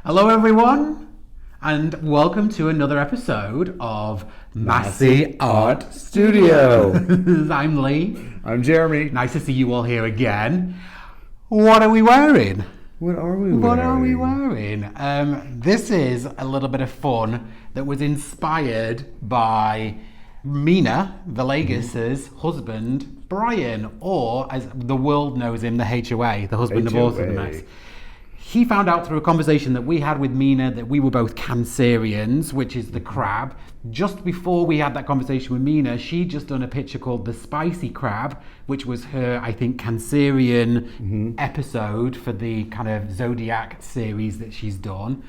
Hello everyone, and welcome to another episode of Masse Art Studio. I'm Lee. I'm Jeremy. Nice to see you all here again. What are we wearing? What are we wearing? This is a little bit of fun that was inspired by Mina Villegas's husband, Brian, or as the world knows him, the HOA, the husband of Author the Mess. He found out through a conversation that we had with Mina that we were both Cancerians, which is the crab. Just before we had that conversation with Mina, she'd just done a picture called The Spicy Crab, which was her, I think, Cancerian episode for the kind of Zodiac series that she's done.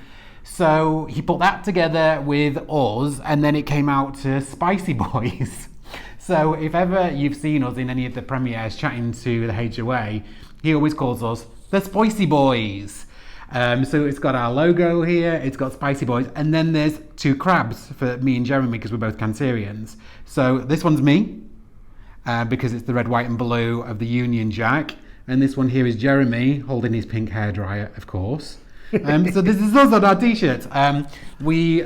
So he put that together with us, and then it came out to Spicy Boys. So if ever you've seen us in any of the premieres chatting to the HOA, he always calls us the Spicy Boys. So it's got our logo here, it's got Spicy Boys, and then there's two crabs for me and Jeremy because we're both Cancerians. So this one's me, because it's the red, white and blue of the Union Jack, and this one here is Jeremy holding his pink hairdryer, of course. So this is us on our t-shirts. We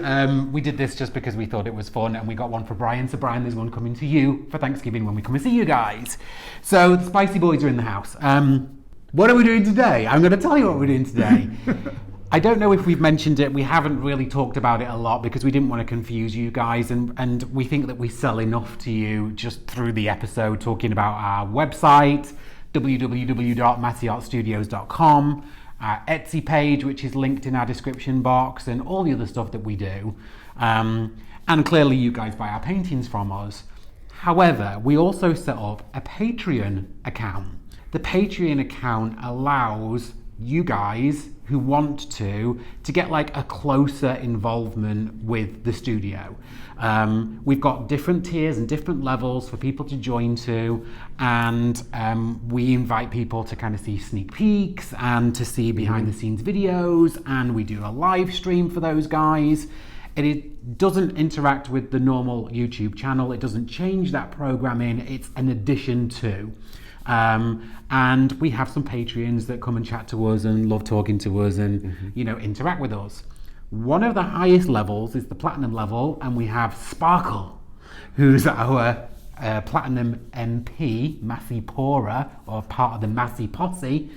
did this just because we thought it was fun, and we got one for Brian. So Brian, there's one coming to you for Thanksgiving when we come and see you guys. So the Spicy Boys are in the house. What are we doing today? I'm going to tell you what we're doing today. I don't know if we've mentioned it. We haven't really talked about it a lot because we didn't want to confuse you guys, and we think that we sell enough to you just through the episode talking about our website, www.masseartstudios.com, our Etsy page, which is linked in our description box, and all the other stuff that we do. And clearly you guys buy our paintings from us. However, we also set up a Patreon account. The Patreon account allows you guys who want to get like a closer involvement with the studio. We've got different tiers and different levels for people to join to, and we invite people to kind of see sneak peeks and to see behind the scenes videos, and we do a live stream for those guys. It doesn't interact with the normal YouTube channel. It doesn't change that programming. It's an addition to. And we have some Patreons that come and chat to us and love talking to us and, interact with us. One of the highest levels is the platinum level, and we have Sparkle, who's our platinum MP, Masse Pora, or part of the Masse posse.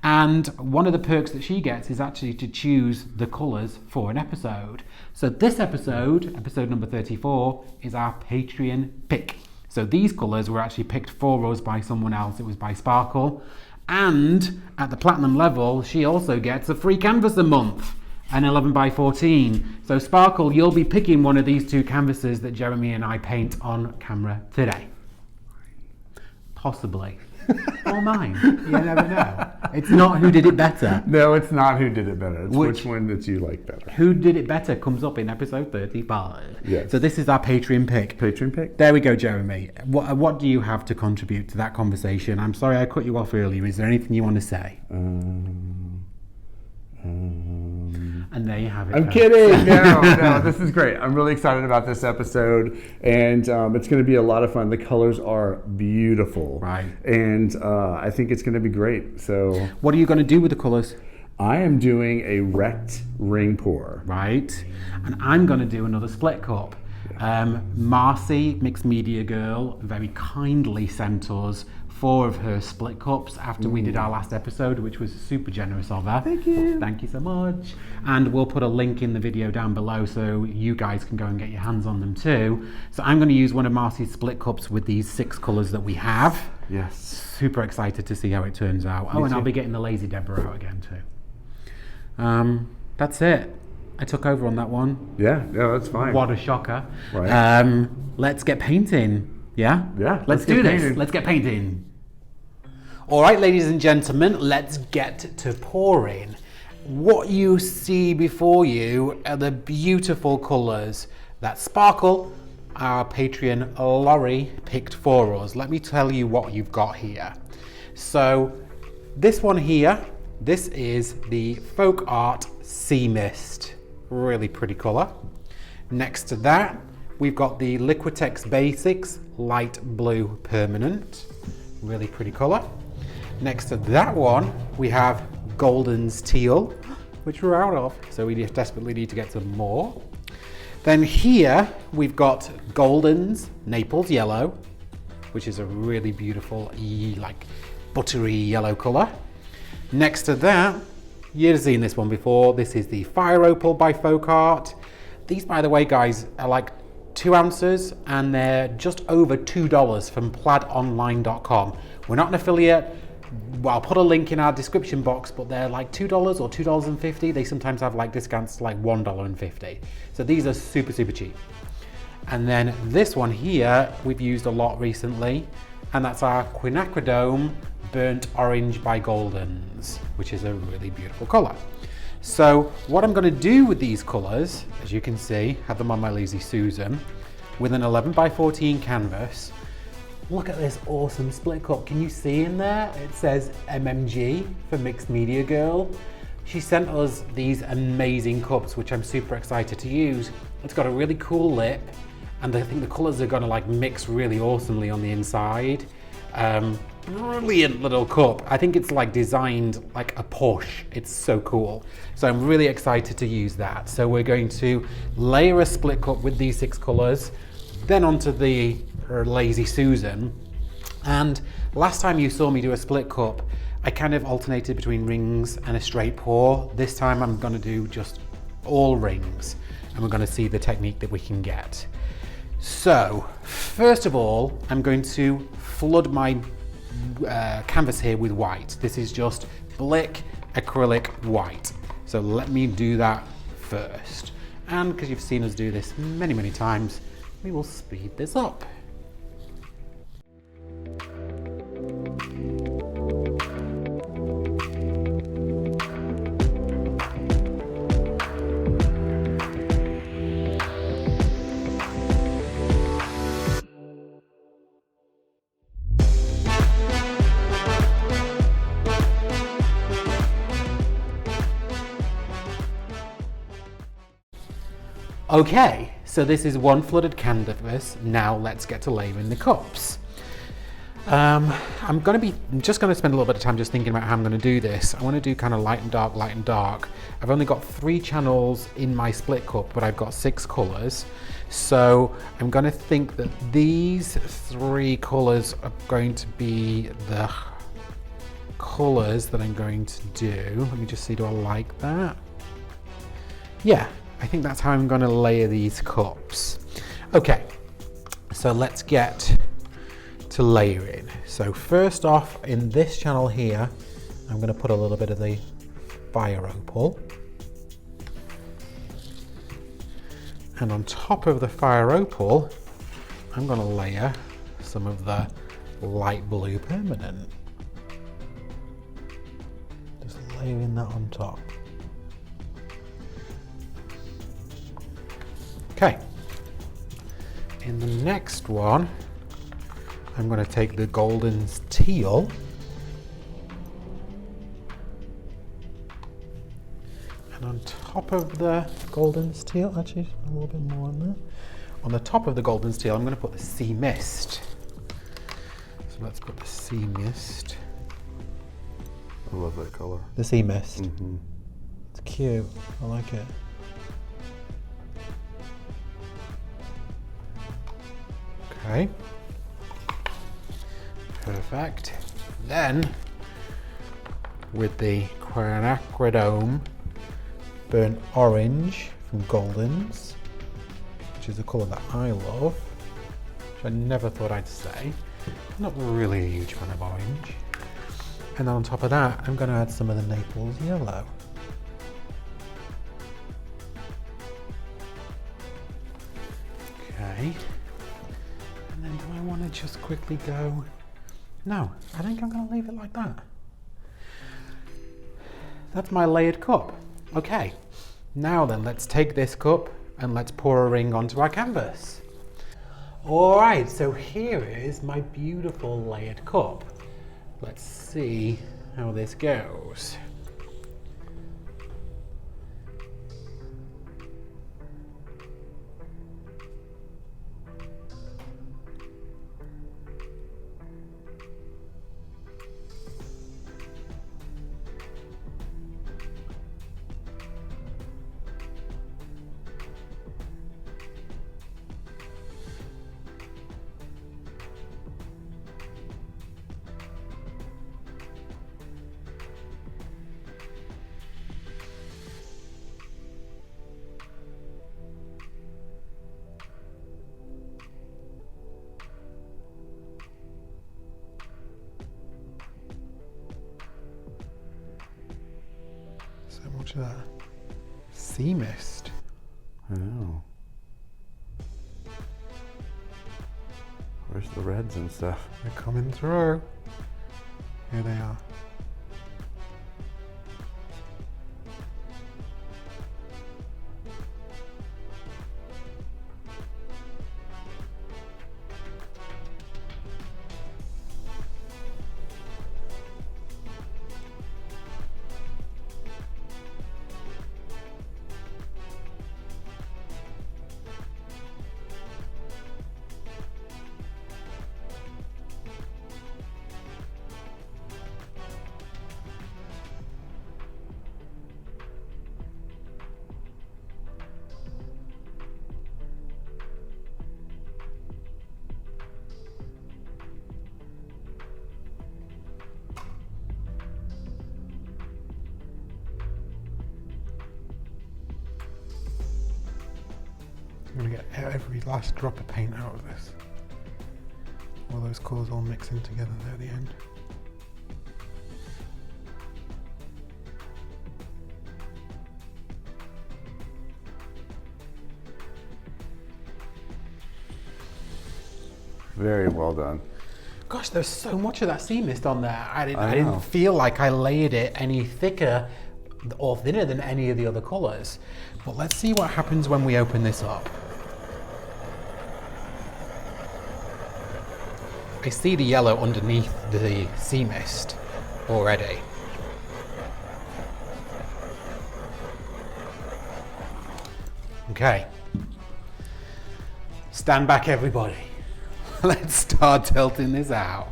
And one of the perks that she gets is actually to choose the colours for an episode. So this episode number 34, is our Patreon pick. So these colours were actually picked for us by someone else. It was by Sparkle. And at the platinum level, she also gets a free canvas a month, an 11 by 14. So Sparkle, you'll be picking one of these two canvases that Jeremy and I paint on camera today. Possibly. Or mine. You never know. It's not who did it better. No, it's not who did it better. It's which one that you like better. Who did it better comes up in episode 35. Yes. So this is our Patreon pick. Patreon pick? There we go, Jeremy. What do you have to contribute to that conversation? I'm sorry I cut you off earlier. Is there anything you want to say? And there you have it. I'm kidding. No, this is great. I'm really excited about this episode, and it's going to be a lot of fun. The colors are beautiful, right? And I think it's going to be great. So, what are you going to do with the colors? I am doing a wrecked ring pour, right? And I'm going to do another split cup. Marcy, mixed media girl, very kindly sent us 4 of her split cups after we did our last episode, which was super generous of her. Thank you. Thank you so much. And we'll put a link in the video down below so you guys can go and get your hands on them too. So I'm going to use one of Marcy's split cups with these 6 colours that we have. Yes. Super excited to see how it turns out. Oh, and I'll be getting the Lazy Deborah out again too. That's it. I took over on that one. Yeah, that's fine. What a shocker. Right. Let's get painting. Yeah? Yeah. Let's do this. Let's get painting. All right, ladies and gentlemen, let's get to pouring. What you see before you are the beautiful colours that Sparkle, our Patreon Laurie, picked for us. Let me tell you what you've got here. So this one here, this is the Folk Art Sea Mist. Really pretty colour. Next to that, we've got the Liquitex Basics Light Blue Permanent. Really pretty colour. Next to that one, we have Golden's Teal, which we're out of. So we desperately need to get some more. Then here we've got Golden's Naples Yellow, which is a really beautiful, like buttery yellow color. Next to that, you've seen this one before. This is the Fire Opal by Folk Art. These, by the way, guys, are like 2 ounces and they're just over $2 from plaidonline.com. We're not an affiliate. Well, I'll put a link in our description box, but they're like $2 or $2.50. They sometimes have like discounts to like $1.50. So these are super, super cheap. And then this one here, we've used a lot recently, and that's our Quinacridone Burnt Orange by Golden's, which is a really beautiful color. So what I'm gonna do with these colors, as you can see, have them on my Lazy Susan, with an 11 by 14 canvas. Look at this awesome split cup. Can you see in there? It says MMG for Mixed Media Girl. She sent us these amazing cups, which I'm super excited to use. It's got a really cool lip, and I think the colors are gonna like mix really awesomely on the inside. Brilliant little cup. I think it's like designed like a Porsche. It's so cool. So I'm really excited to use that. So we're going to layer a split cup with these 6 colors, then onto her Lazy Susan. And last time you saw me do a split cup, I kind of alternated between rings and a straight pour. This time I'm gonna do just all rings, and we're gonna see the technique that we can get. So first of all, I'm going to flood my canvas here with white. This is just Blick acrylic white. So let me do that first. And because you've seen us do this many, many times, we will speed this up. Okay, so this is one flooded canvas. Now let's get to layering the cups. I'm just gonna spend a little bit of time just thinking about how I'm gonna do this. I wanna do kind of light and dark, light and dark. I've only got 3 channels in my split cup, but I've got 6 colors. So I'm gonna think that these 3 colors are going to be the colors that I'm going to do. Let me just see, do I like that? Yeah. I think that's how I'm going to layer these cups. Okay, so let's get to layering. So first off, in this channel here, I'm going to put a little bit of the Fire Opal. And on top of the Fire Opal, I'm going to layer some of the light blue permanent. Just layering that on top. Okay, in the next one, I'm going to take the Golden's Teal and on top of the Golden's Teal, actually a little bit more on there. On the top of the Golden's Teal, I'm going to put the Sea Mist. So let's put the Sea Mist. I love that color. The Sea Mist. Mm-hmm. It's cute. I like it. Okay, perfect. Then, with the Quinacridone Burnt Orange from Golden's, which is a colour that I love, which I never thought I'd say. I'm not really a huge fan of orange. And then on top of that, I'm going to add some of the Naples Yellow. Okay. And then do I want to just quickly go? No, I think I'm going to leave it like that. That's my layered cup. Okay, now then let's take this cup and let's pour a ring onto our canvas. All right, so here is my beautiful layered cup. Let's see how this goes. So much of that sea mist. I know. Where's the reds and stuff? They're coming through. Here they are. I'm going to get every last drop of paint out of this. All those colours all mixing together there at the end. Very well done. Gosh, there's so much of that sea mist on there. I didn't feel like I layered it any thicker or thinner than any of the other colours. But let's see what happens when we open this up. I see the yellow underneath the sea mist already. Okay. Stand back, everybody. Let's start tilting this out.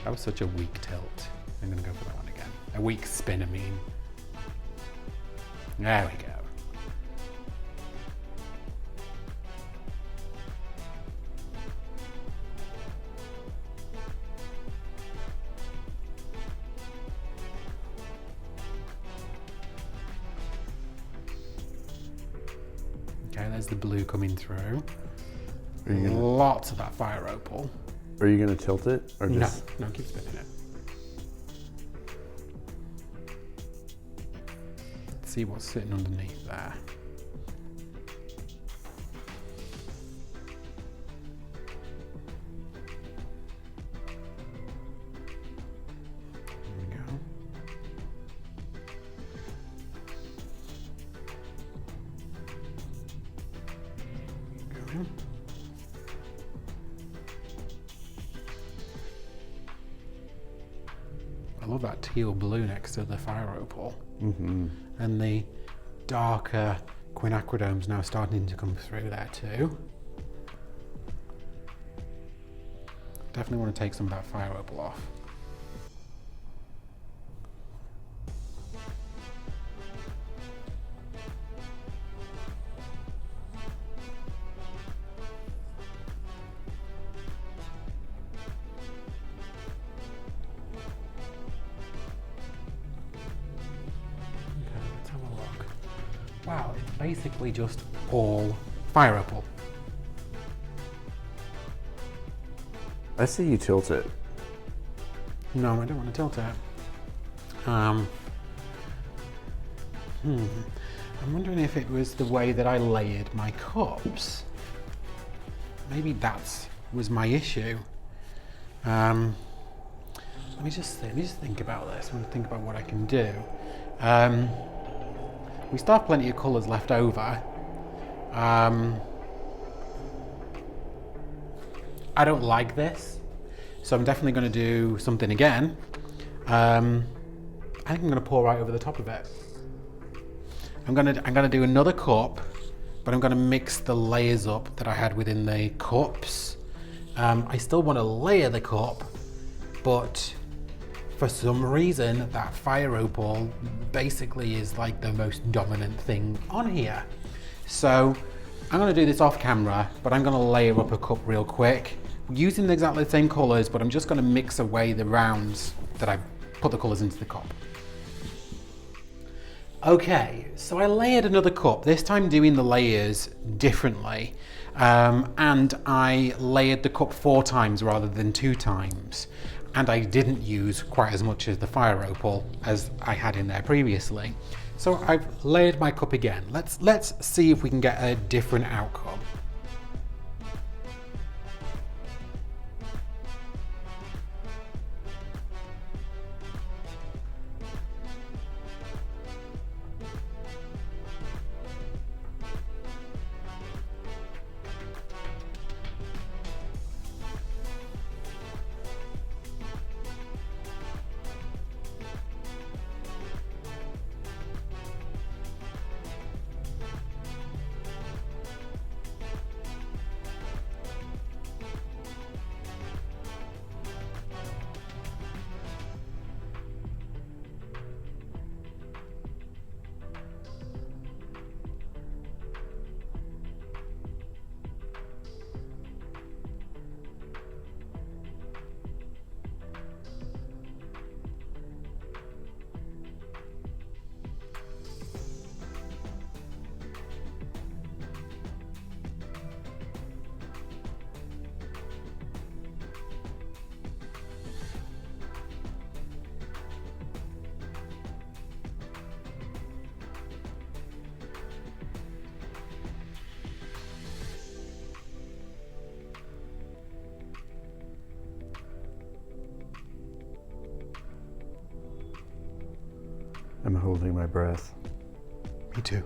That was such a weak tilt. I'm gonna go for that one again. A weak spin, I mean. There we go. Okay, there's the blue coming through. Lots of that fire opal. Are you going to tilt it? Or just... No, keep spinning it. Let's see what's sitting underneath there. There we go. Go. I love that teal blue next to the fire opal. Mm-hmm. And the darker quinacridome's now starting to come through there too. Definitely want to take some of that fire opal off. Wow, it's basically just all fire opal. I see you tilt it. No, I don't want to tilt it. I'm wondering if it was the way that I layered my cups. Maybe that was my issue. Let me just think about this. I'm going to think about what I can do. We still have plenty of colours left over. I don't like this, so I'm definitely going to do something again. I think I'm going to pour right over the top of it. I'm going to do another cup, but I'm going to mix the layers up that I had within the cups. I still want to layer the cup, but for some reason, that fire opal basically is like the most dominant thing on here. So I'm gonna do this off camera, but I'm gonna layer up a cup real quick, using exactly the same colors, but I'm just gonna mix away the rounds that I've put the colors into the cup. Okay, so I layered another cup, this time doing the layers differently. And I layered the cup 4 times rather than 2 times. and I didn't use quite as much of the fire opal as I had in there previously. So I've layered my cup again. Let's see if we can get a different outcome. I'm holding my breath. Me too.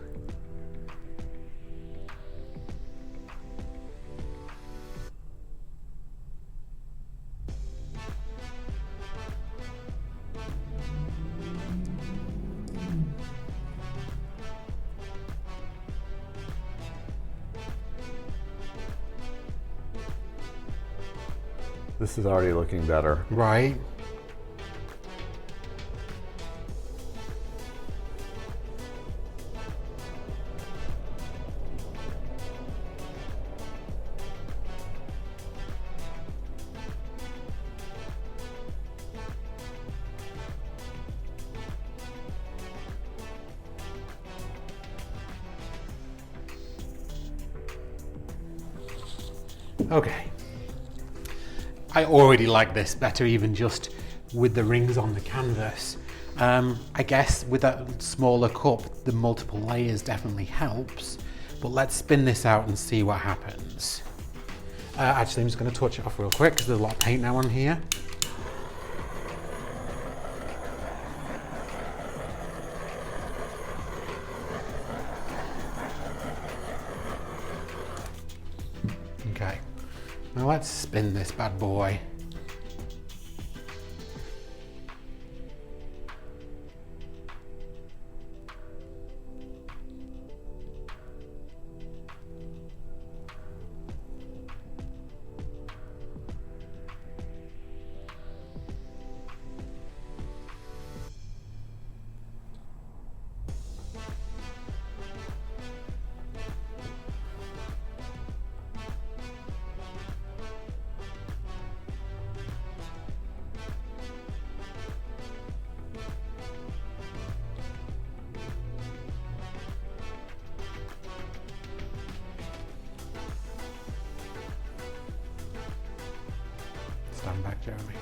This is already looking better. Right. Okay. I already like this better, even just with the rings on the canvas. I guess with that smaller cup, the multiple layers definitely helps, but let's spin this out and see what happens. Actually, I'm just going to touch it off real quick because there's a lot of paint now on here. Okay, now let's spin this bad boy. Stand back, Jeremy.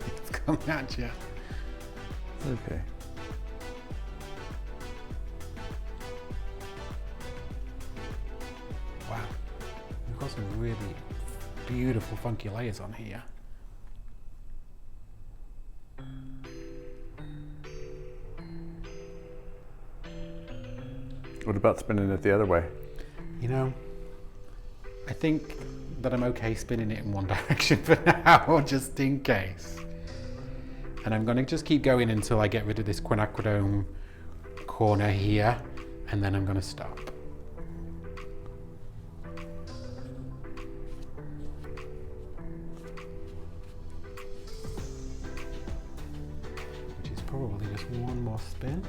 It's coming at you. Okay. Wow. We've got some really beautiful funky layers on here. What about spinning it the other way? You know, I think that I'm okay spinning it in one direction for now, just in case. And I'm going to just keep going until I get rid of this quinacridone corner here, and then I'm going to stop. Which is probably just one more spin.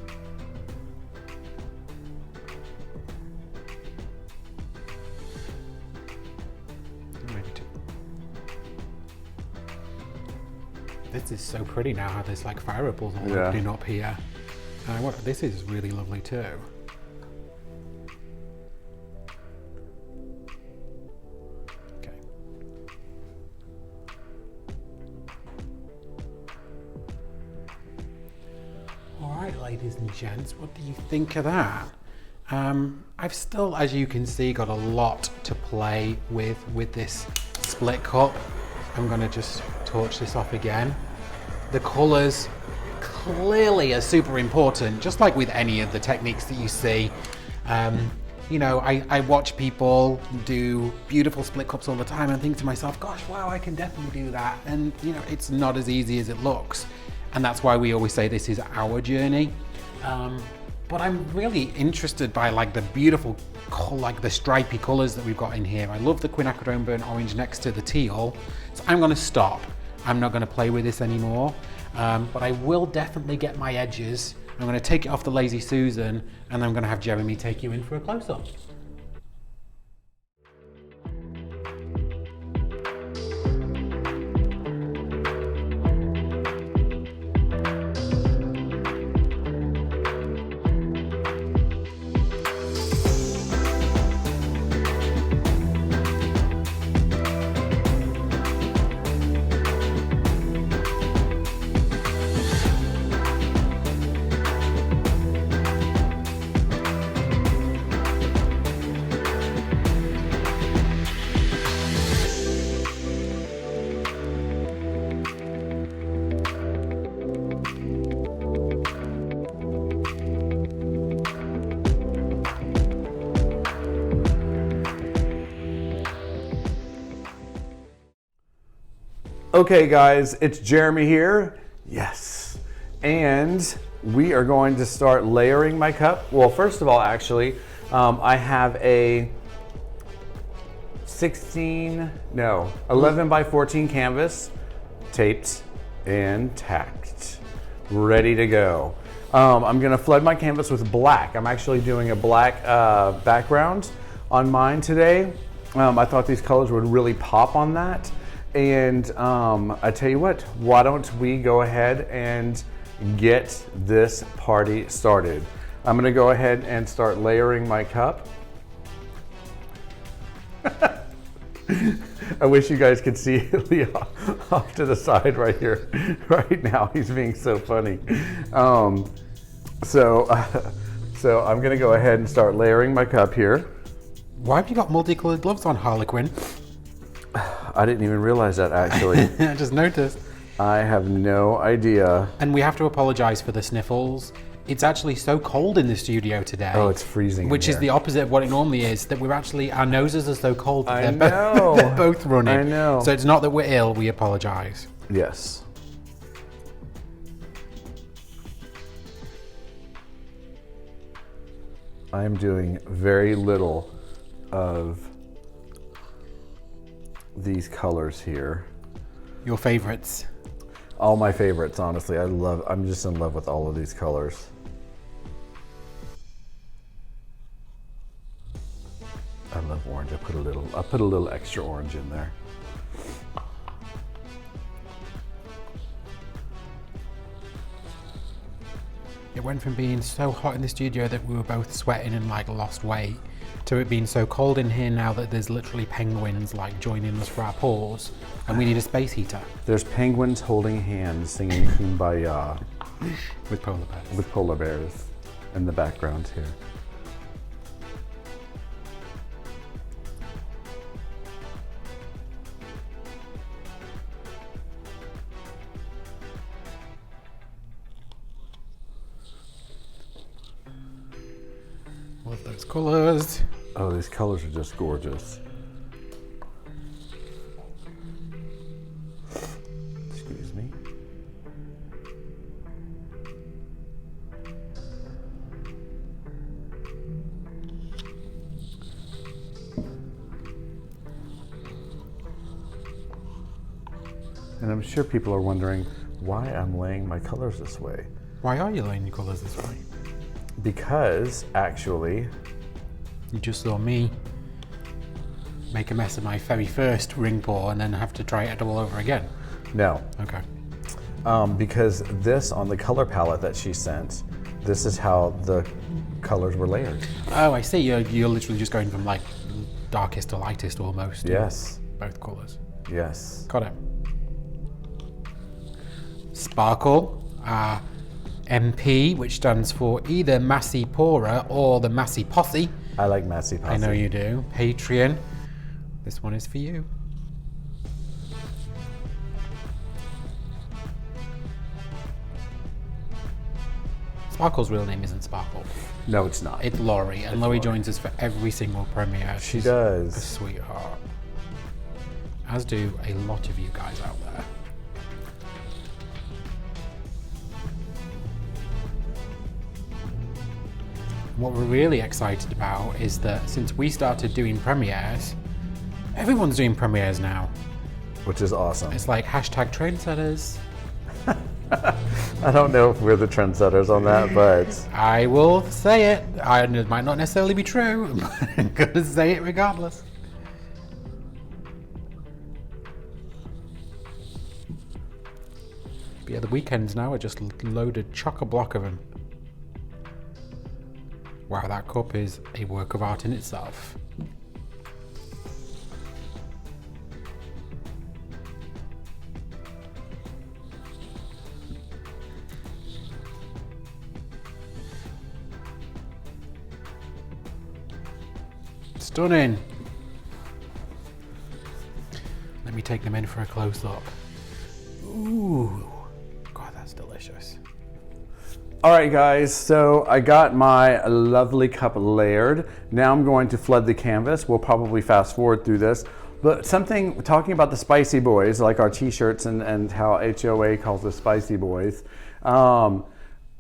Maybe two. This is so pretty now, how there's like fire ripples all opening up here. This is really lovely too. Okay. ladies and gents. What do you think of that? I've still, as you can see, got a lot to play with this split cup. I'm gonna just torch this off again. The colors clearly are super important, just like with any of the techniques that you see. You know, I watch people do beautiful split cups all the time and think to myself, gosh, wow, I can definitely do that. And you know, it's not as easy as it looks. And that's why we always say this is our journey. But I'm really interested by like the beautiful, like the stripy colors that we've got in here. I love the quinacridone burnt orange next to the teal. So I'm gonna stop. I'm not gonna play with this anymore. But I will definitely get my edges. I'm going to take it off the Lazy Susan and I'm going to have Jeremy take you in for a close-up. Okay guys, it's Jeremy here. Yes. And we are going to start layering my cup. Well, first of all, actually, I have a 11 by 14 canvas, taped and tacked, ready to go. I'm gonna flood my canvas with black. I'm actually doing a black background on mine today. I thought these colors would really pop on that. And I tell you what, why don't we go ahead and get this party started. I'm gonna go ahead and start layering my cup. I wish you guys could see Lee off to the side right here, right now. He's being so funny. So I'm gonna go ahead and start layering my cup here. Why have you got multicolored gloves on, Harlequin? I didn't even realize that, actually. I just noticed. I have no idea. And we have to apologize for the sniffles. It's actually so cold in the studio today. Oh, it's freezing. Which is the opposite of what it normally is, that our noses are so cold that they're both running. I know. So it's not that we're ill, we apologize. Yes. I'm doing very little of these colors here. Your favorites? All my favorites, honestly. I'm just in love with all of these colors. I love orange. I put a little extra orange in there. It went from being so hot in the studio that we were both sweating and like lost weight to it being so cold in here now that there's literally penguins like joining us for our pause and we need a space heater. There's penguins holding hands singing Kumbaya. With polar bears. With polar bears in the background here. Love those colors. Oh, these colors are just gorgeous. Excuse me. And I'm sure people are wondering why I'm laying my colors this way. Why are you laying your colors this way? Because, actually... You just saw me make a mess of my very first ring pour and then have to try it all over again. No. Okay. Because this, on the color palette that she sent, this is how the colors were layered. Oh, I see. You're literally just going from like darkest to lightest almost. Yes. Both colors. Yes. Got it. Sparkle. MP, which stands for either Masse Pora or the Masse Posse. I like Masse Posse. I know you do. Patreon. This one is for you. Sparkle's real name isn't Sparkle. No, it's not. It's Laurie, and Laurie joins us for every single premiere. She does. A sweetheart. As do a lot of you guys out there. What we're really excited about is that since we started doing premieres, everyone's doing premieres now. Which is awesome. It's like hashtag trendsetters. I don't know if we're the trendsetters on that, but... I will say it. It might not necessarily be true, but I'm going to say it regardless. But yeah, the weekends now are just loaded chock-a-block of them. Wow, that cup is a work of art in itself. Stunning. Let me take them in for a close-up. Ooh, God, that's delicious. All right, guys, so I got my lovely cup layered. Now I'm going to flood the canvas. We'll probably fast forward through this. But something, talking about the spicy boys, like our t-shirts and how HOA calls us spicy boys.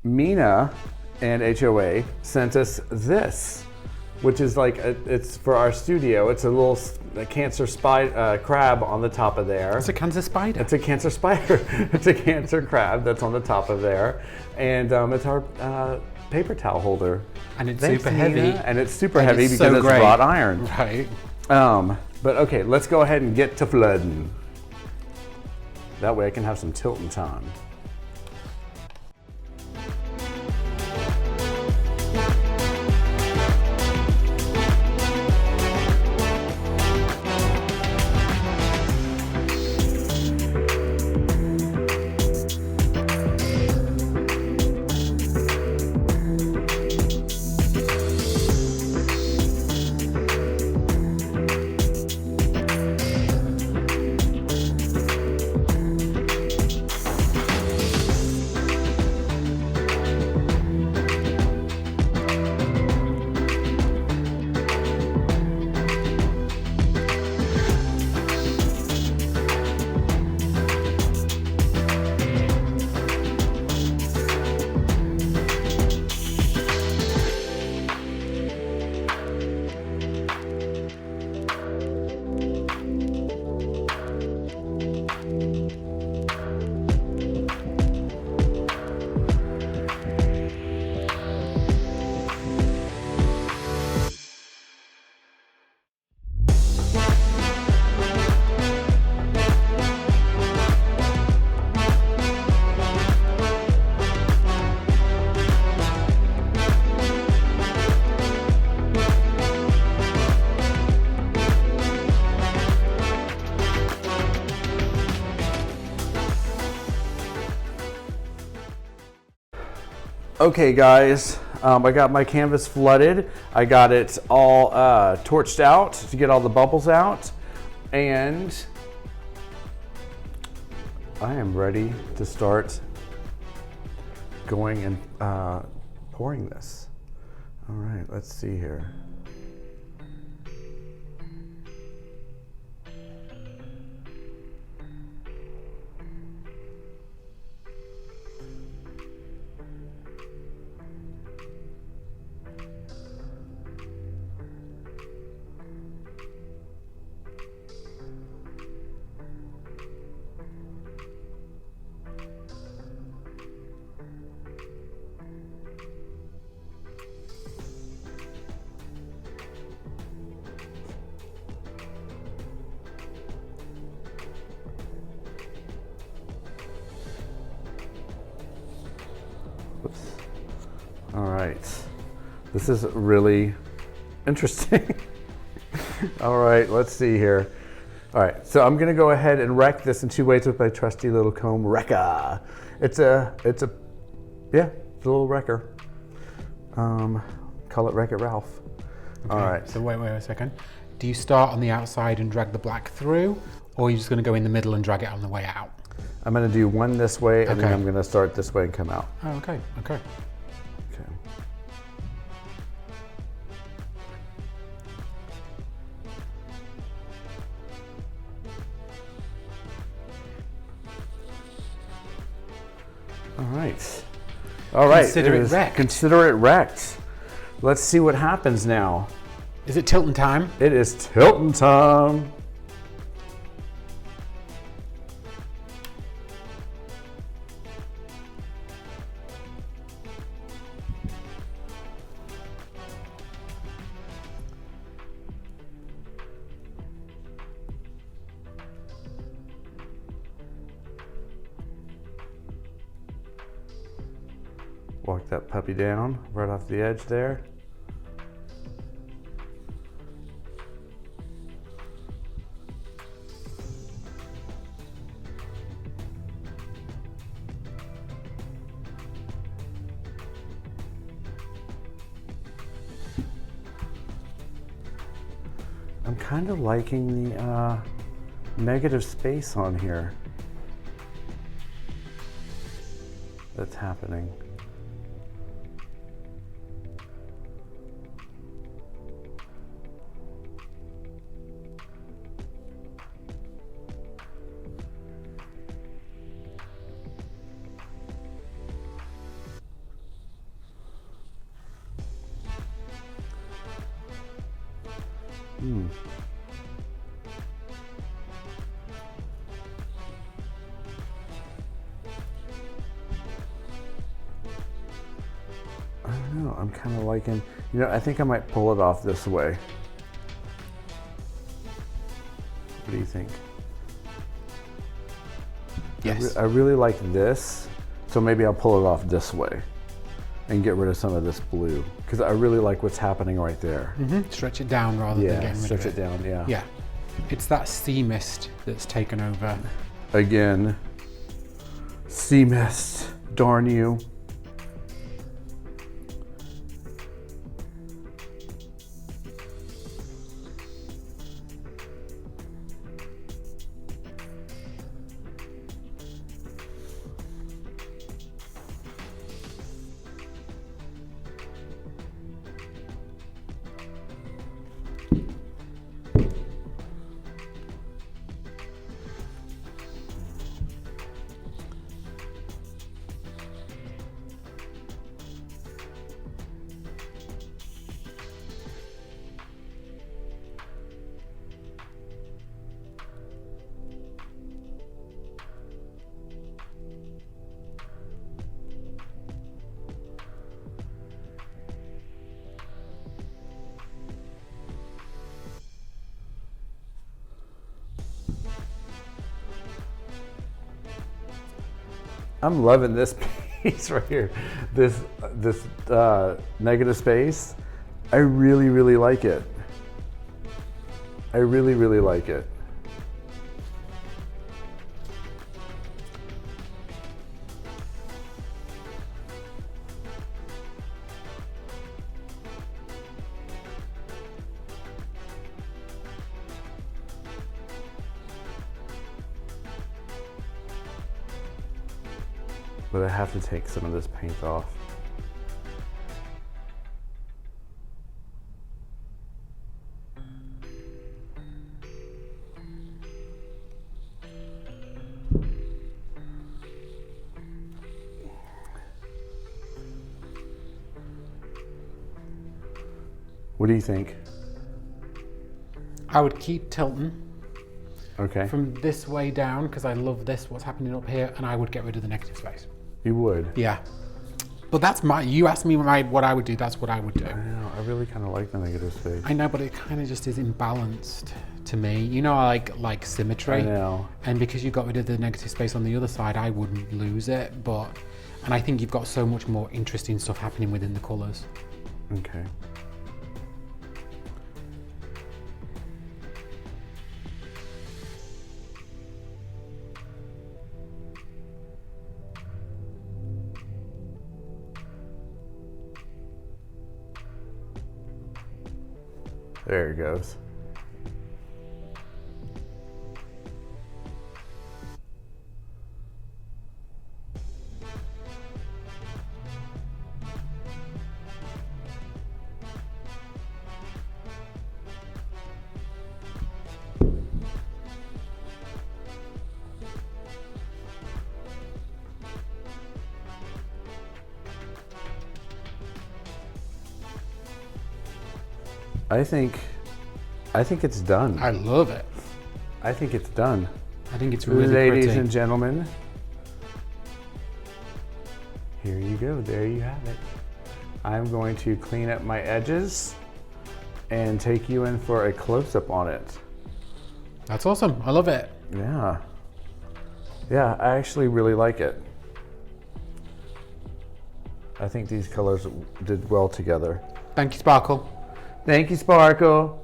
Mina and HOA sent us this, which is like, it's for our studio. It's a little cancer crab on the top of there. It's a cancer spider. It's a cancer spider. It's a cancer crab that's on the top of there. And it's our paper towel holder. And it's super heavy. And it's super heavy because it's wrought iron. Right. But okay, let's go ahead and get to flooding. That way I can have some tilting time. Okay guys, I got my canvas flooded. I got it all torched out to get all the bubbles out. And I am ready to start going and pouring this. All right, let's see here. All right, this is really interesting. All right, let's see here. All right, so I'm gonna go ahead and wreck this in two ways with my trusty little comb wrecker. It's a Yeah, it's a little wrecker. Call it Wreck-It Ralph. Okay, All right. so wait a second. Do you start on the outside and drag the black through, or are you just going to go in the middle and drag it on the way out? I'm going to do one this way, and then Okay. I'm going to start this way and come out. Oh, okay. Okay. All right. All right. Consider it wrecked. Consider it wrecked. Let's see what happens now. Is it tilting time? It is tilting time. Walk that puppy down right off the edge there. I'm kind of liking the negative space on here that's happening. I don't know, I'm kind of liking, I think I might pull it off this way. What do you think? Yes. I really like this, so maybe I'll pull it off this way and get rid of some of this blue, because I really like what's happening right there. Stretch it down rather than getting rid of stretch it. it down, yeah. Yeah. It's that sea mist that's taken over. Again, sea mist, darn you. I'm loving this piece right here. This negative space. I really, really like it. I really, really like it. But I have to take some of this paint off. What do you think? I would keep tilting Okay. from this way down because I love this, what's happening up here, and I would get rid of the negative space. You would? Yeah. But that's you asked me what I would do, that's what I would do. I know, I really kind of like the negative space. I know, but it kind of just is imbalanced to me. You know, I like symmetry. I know. And because you got rid of the negative space on the other side, I wouldn't lose it. And I think you've got so much more interesting stuff happening within the colours. Okay. There it goes. I think it's done. I love it. I think it's done. I think it's really Ladies pretty. and gentlemen, here you go. There you have it. I'm going to clean up my edges and take you in for a close-up on it. That's awesome. I love it. Yeah. Yeah, I actually really like it. I think these colors did well together. Thank you, Sparkle. Thank you, Sparkle.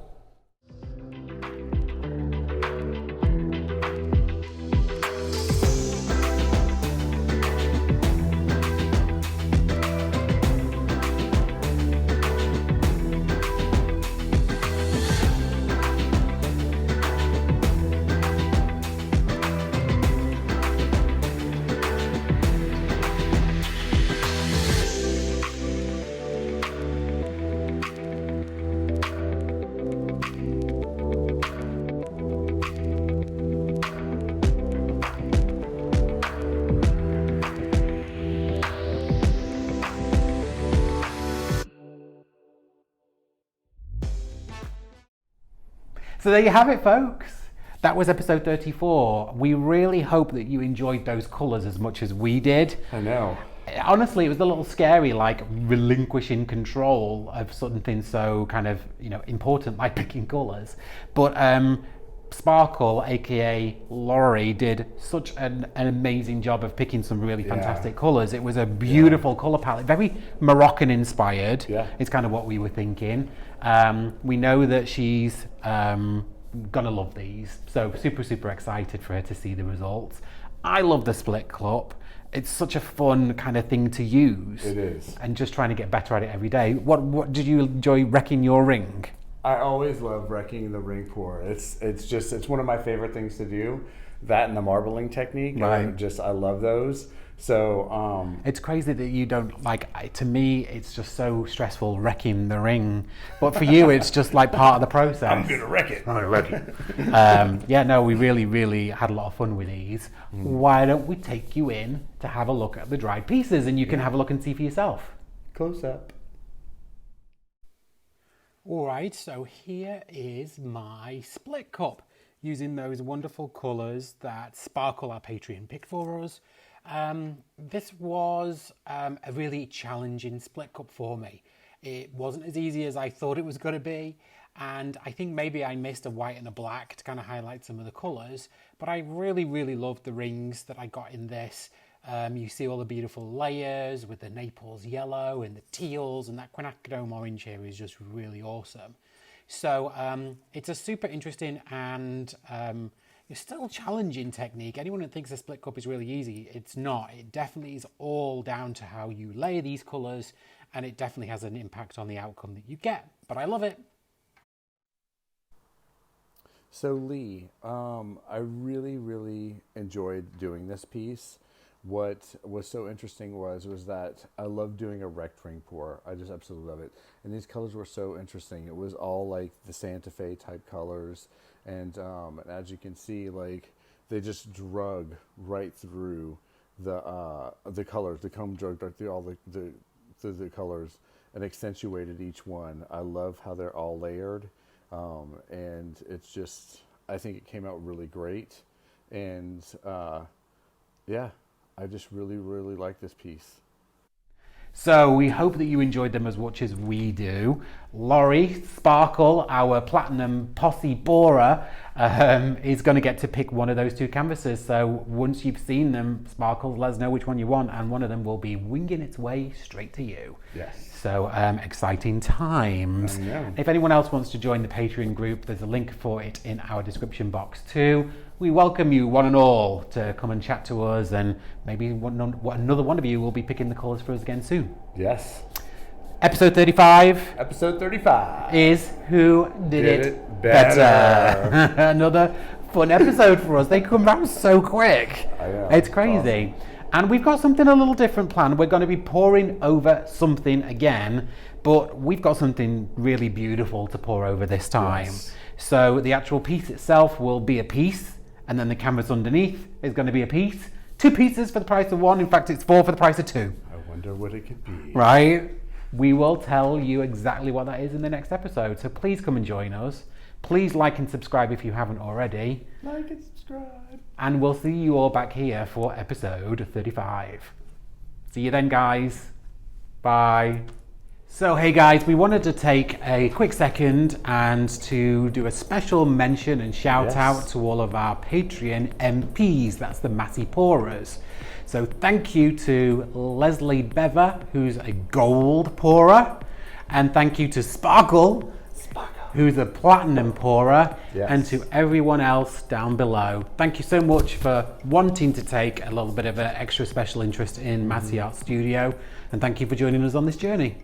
So there you have it, folks. That was episode 34. We really hope that you enjoyed those colours as much as we did. I know. Honestly, it was a little scary, like relinquishing control of something so kind of, important like picking colours. But Sparkle, aka Laurie, did such an amazing job of picking some really fantastic colours. It was a beautiful colour palette, very Moroccan inspired. Yeah. It's kind of what we were thinking. We know that she's gonna love these, so super excited for her to see the results. I love the split cup. It's such a fun kind of thing to use. It is. And just trying to get better at it every day. What did you enjoy wrecking your ring? I always love wrecking the ring pour. It's one of my favorite things to do. That and the marbling technique. Right. I love those. So It's crazy that you don't to me it's just so stressful wrecking the ring, but for you it's just like part of the process. I'm gonna wreck it. I'm gonna wreck it. We really had a lot of fun with these. Why don't we take you in to have a look at the dried pieces and you can have a look and see for yourself. Close up. Alright, so here is my split cup using those wonderful colours that Sparkle, our Patreon, picked for us. This was a really challenging split cup for me. It wasn't as easy as I thought it was going to be, and I think maybe I missed a white and a black to kind of highlight some of the colours, but I really loved the rings that I got in this. You see all the beautiful layers with the Naples yellow and the teals, and that quinacridone orange here is just really awesome. So it's a super interesting and it's still challenging technique. Anyone that thinks a split cup is really easy, it's not. It definitely is all down to how you layer these colours, and it definitely has an impact on the outcome that you get. But I love it. So Lee, I really enjoyed doing this piece. What was so interesting was that I love doing a wrecked ring pour. I just absolutely love it. And these colors were so interesting. It was all like the Santa Fe type colors. And as you can see, like they just drug right through the colors. The comb drug right through all the colors and accentuated each one. I love how they're all layered. And it's just, I think it came out really great. And yeah. I just really like this piece. So we hope that you enjoyed them as much as we do. Laurie, Sparkle, our Platinum Posse Borer, is going to get to pick one of those two canvases. So once you've seen them, Sparkle, let us know which one you want, and one of them will be winging its way straight to you. Yes. So exciting times. If anyone else wants to join the Patreon group, there's a link for it in our description box too. We welcome you one and all to come and chat to us, and maybe another one of you will be picking the colours for us again soon. Yes. Episode 35 Episode 35 is Who Did It Better? Another fun episode for us. They come round so quick. I know. It's crazy. Awesome. And we've got something a little different planned. We're going to be pouring over something again, but we've got something really beautiful to pour over this time. Yes. So the actual piece itself will be a piece, and then the canvas underneath is going to be a piece. 2 pieces for the price of 1. In fact, it's 4 for the price of 2. I wonder what it could be. Right? We will tell you exactly what that is in the next episode. So please come and join us. Please like and subscribe if you haven't already. Like and subscribe. And we'll see you all back here for episode 35. See you then, guys. Bye. So, hey guys, we wanted to take a quick second and to do a special mention and shout out to all of our Patreon MPs. That's the Masse pourers. So thank you to Leslie Bever, who's a gold pourer. And thank you to Sparkle, who's a platinum pourer, and to everyone else down below. Thank you so much for wanting to take a little bit of an extra special interest in Masse Art Studio, and thank you for joining us on this journey.